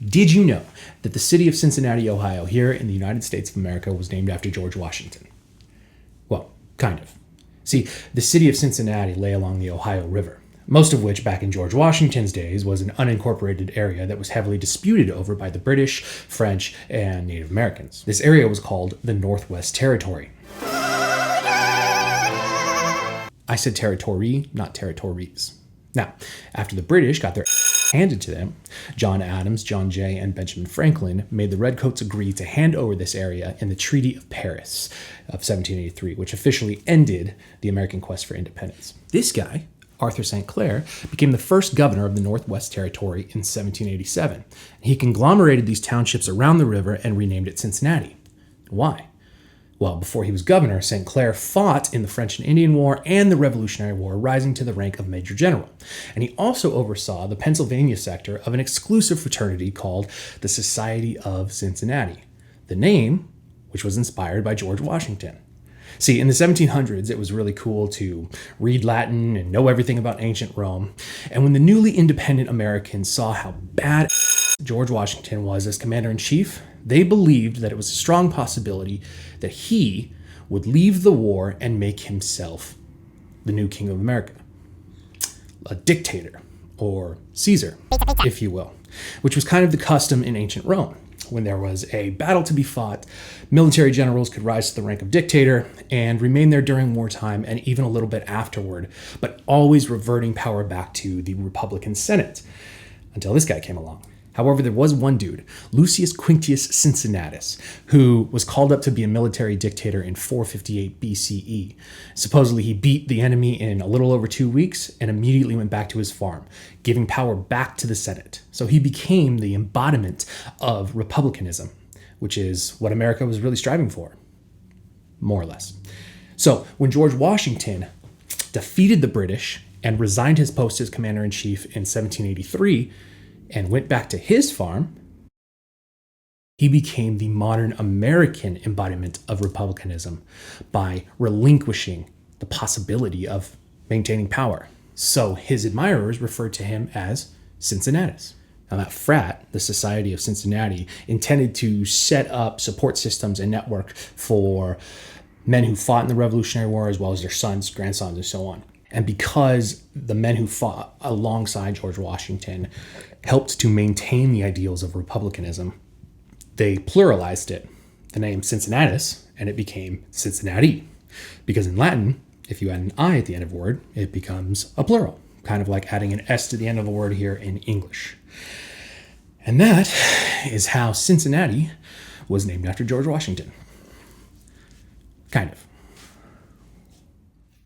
Did you know that the city of Cincinnati, Ohio, here in the United States of America, was named after George Washington? Well, kind of. See, the city of Cincinnati lay along the Ohio River, most of which back in George Washington's days was an unincorporated area that was heavily disputed over by the British, French, and Native Americans. This area was called the Northwest Territory. I said territory, not territories. Now, after the British got their handed to them, John Adams, John Jay, and Benjamin Franklin made the Redcoats agree to hand over this area in the Treaty of Paris of 1783, which officially ended the American quest for independence. This guy, Arthur St. Clair, became the first governor of the Northwest Territory in 1787. He conglomerated these townships around the river and renamed it Cincinnati. Why? Well, before he was governor, St. Clair fought in the French and Indian War and the Revolutionary War, rising to the rank of Major General. And he also oversaw the Pennsylvania sector of an exclusive fraternity called the Society of Cincinnati, the name which was inspired by George Washington. See, in the 1700s, it was really cool to read Latin and know everything about ancient Rome. And when the newly independent Americans saw how bad George Washington was as commander-in-chief, they believed that it was a strong possibility that he would leave the war and make himself the new king of America. A dictator, or Caesar, if you will, which was kind of the custom in ancient Rome. When there was a battle to be fought, military generals could rise to the rank of dictator and remain there during wartime and even a little bit afterward, but always reverting power back to the Republican Senate, until this guy came along. However, there was one dude, Lucius Quinctius Cincinnatus, who was called up to be a military dictator in 458 BCE. Supposedly, he beat the enemy in a little over 2 weeks and immediately went back to his farm, giving power back to the Senate. So he became the embodiment of republicanism, which is what America was really striving for, more or less. So when George Washington defeated the British and resigned his post as commander-in-chief in 1783, and went back to his farm, he became the modern American embodiment of republicanism by relinquishing the possibility of maintaining power. So his admirers referred to him as Cincinnatus. Now that frat, the Society of Cincinnati, intended to set up support systems and network for men who fought in the Revolutionary War, as well as their sons, grandsons, and so on. And because the men who fought alongside George Washington helped to maintain the ideals of republicanism, they pluralized it, the name Cincinnatus, and it became Cincinnati. Because in Latin, if you add an I at the end of a word, it becomes a plural, kind of like adding an S to the end of a word here in English. And that is how Cincinnati was named after George Washington. Kind of.